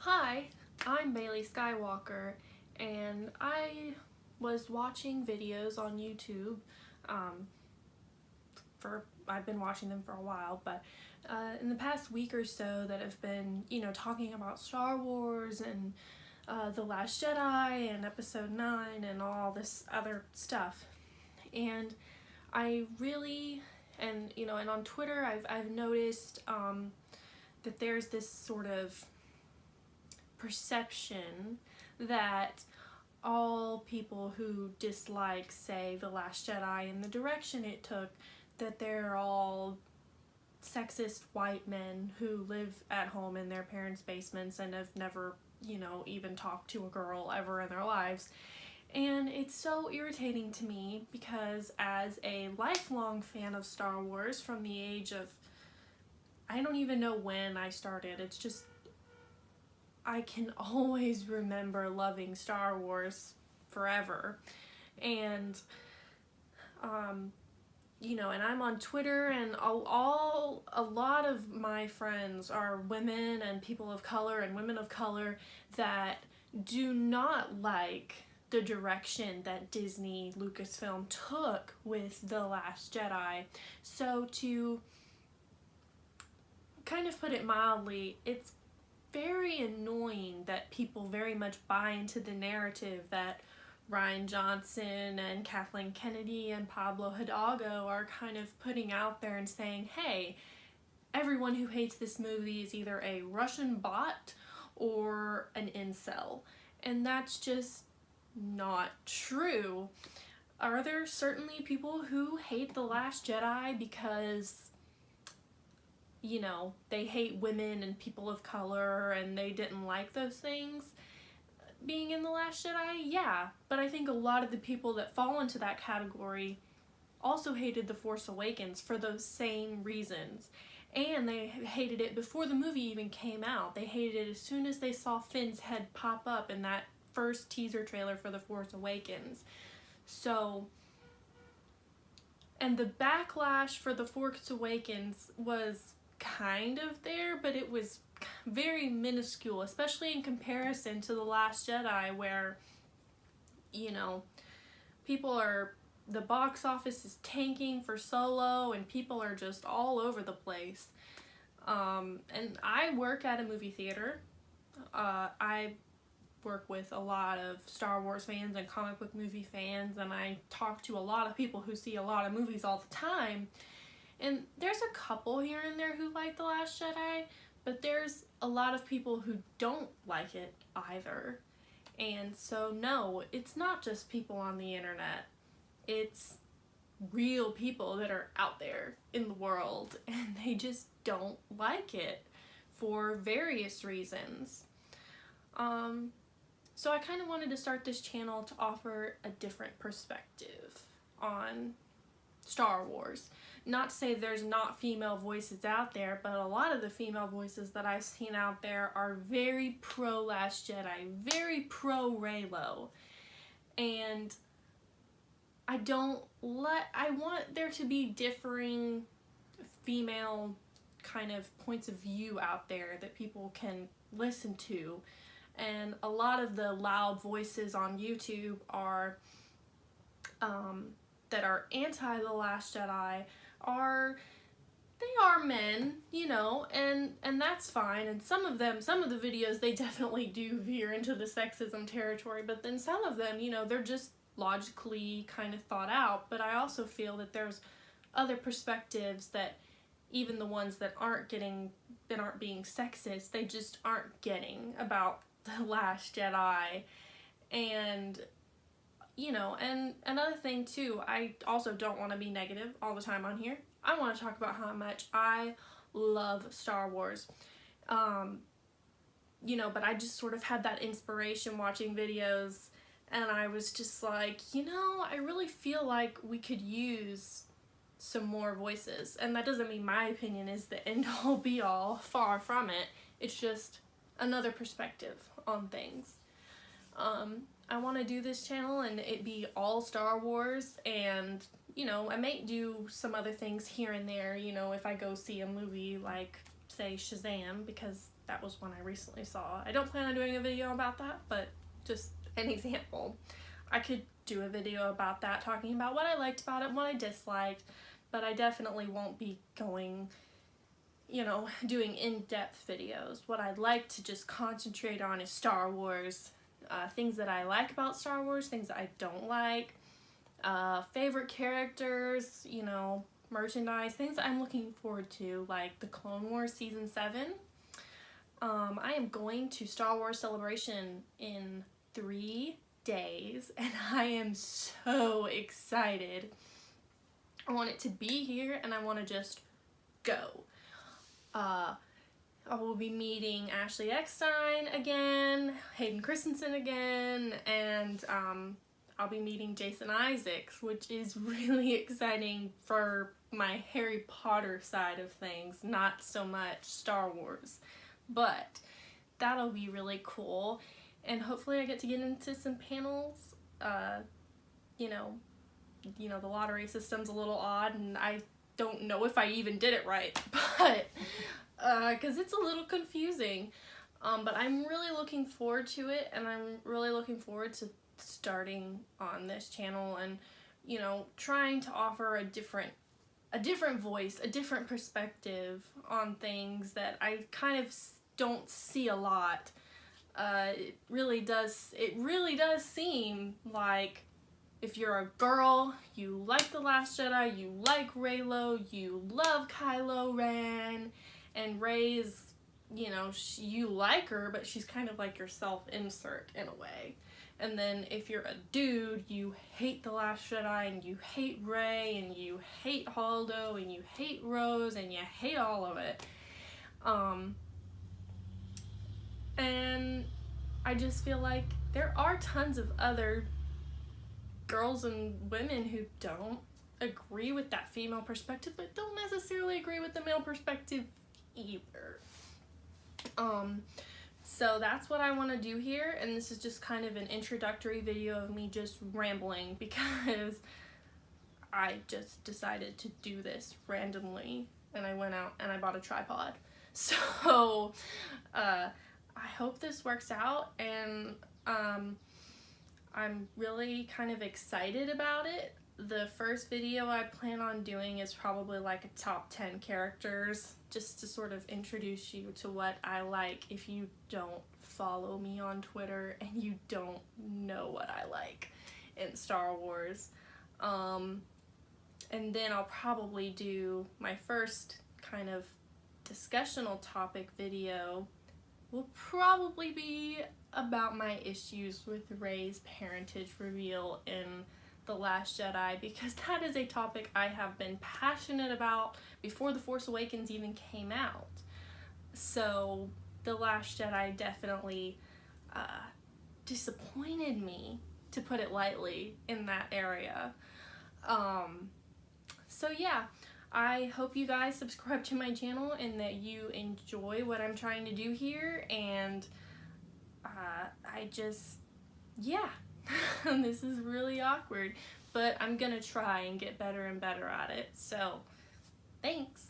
Hi, I'm Bailey Skywalker, and I was watching videos on YouTube. I've been watching them for a while, but in the past week or so that have been, talking about Star Wars and The Last Jedi and Episode 9 and all this other stuff. And I really, and on Twitter I've noticed that there's this sort of perception that all people who dislike, say, The Last Jedi and the direction it took, that they're all sexist white men who live at home in their parents' basements and have never, even talked to a girl ever in their lives. And it's so irritating to me because as a lifelong fan of Star Wars from the age of, I don't even know when I started, it's just I can always remember loving Star Wars forever. And, and I'm on Twitter, and a lot of my friends are women and people of color and women of color that do not like the direction that Disney Lucasfilm took with The Last Jedi. So to kind of put it mildly, it's very annoying that people very much buy into the narrative that Rian Johnson and Kathleen Kennedy and Pablo Hidalgo are kind of putting out there and saying, hey, everyone who hates this movie is either a Russian bot or an incel. And that's just not true. Are there certainly people who hate The Last Jedi because they hate women and people of color and they didn't like those things being in The Last Jedi? Yeah, but I think a lot of the people that fall into that category also hated The Force Awakens for those same reasons. And they hated it before the movie even came out. They hated it as soon as they saw Finn's head pop up in that first teaser trailer for The Force Awakens. So, and the backlash for The Force Awakens was kind of there, but it was very minuscule, especially in comparison to The Last Jedi, where the box office is tanking for Solo and people are just all over the place. And I work at a movie theater. I work with a lot of Star Wars fans and comic book movie fans, and I talk to a lot of people who see a lot of movies all the time. And there's a couple here and there who like The Last Jedi, but there's a lot of people who don't like it either. And so no, it's not just people on the internet. It's real people that are out there in the world, and they just don't like it for various reasons. So I kind of wanted to start this channel to offer a different perspective on Star Wars. Not to say there's not female voices out there, but a lot of the female voices that I've seen out there are very pro Last Jedi, very pro Reylo. And I want there to be differing female kind of points of view out there that people can listen to. And a lot of the loud voices on YouTube are that are anti The Last Jedi are men, and that's fine. And some of the videos, they definitely do veer into the sexism territory, but then some of them, they're just logically kind of thought out. But I also feel that there's other perspectives that even the ones that aren't being sexist, they just aren't getting about The Last Jedi. And and another thing too, I also don't want to be negative all the time on here. I want to talk about how much I love Star Wars. But I just sort of had that inspiration watching videos, and I was just like, I really feel like we could use some more voices. And that doesn't mean my opinion is the end-all be-all, far from it. It's just another perspective on things. I want to do this channel and it be all Star Wars, and I might do some other things here and there, if I go see a movie like, say, Shazam, because that was one I recently saw. I don't plan on doing a video about that, but just an example. I could do a video about that, talking about what I liked about it and what I disliked, but I definitely won't be going, you know, doing in-depth videos. What I'd like to just concentrate on is Star Wars, things that I like about Star Wars, things that I don't like, favorite characters, you know, merchandise, things that I'm looking forward to, like the Clone Wars Season 7. I am going to Star Wars Celebration in 3 days, and I am so excited. I want it to be here, and I want to just go. I will be meeting Ashley Eckstein again, Hayden Christensen again, and I'll be meeting Jason Isaacs, which is really exciting for my Harry Potter side of things, not so much Star Wars. But that'll be really cool, and hopefully I get to get into some panels. You know, the lottery system's a little odd, and I don't know if I even did it right, but because it's a little confusing. But I'm really looking forward to it, and I'm really looking forward to starting on this channel and, you know, trying to offer a different voice, a different perspective on things that I kind of don't see a lot. It really does seem like if you're a girl, you like The Last Jedi, you like Reylo, you love Kylo Ren, and Rey's, you know, you like her, but she's kind of like your self-insert in a way. And then if you're a dude, you hate The Last Jedi, and you hate Rey, and you hate Holdo, and you hate Rose, and you hate all of it. And I just feel like there are tons of other girls and women who don't agree with that female perspective, but don't necessarily agree with the male perspective either. So that's what I want to do here, and this is just kind of an introductory video of me just rambling because I just decided to do this randomly, and I went out and I bought a tripod. So I hope this works out, and I'm really kind of excited about it. The first video I plan on doing is probably like a top 10 characters, just to sort of introduce you to what I like if you don't follow me on Twitter and you don't know what I like in Star Wars. And then I'll probably do my first kind of discussional topic video will probably be about my issues with Rey's parentage reveal in The Last Jedi, because that is a topic I have been passionate about before The Force Awakens even came out. So The Last Jedi definitely disappointed me, to put it lightly, in that area. So yeah, I hope you guys subscribe to my channel and that you enjoy what I'm trying to do here, and yeah. This is really awkward, but I'm gonna try and get better and better at it. So, thanks.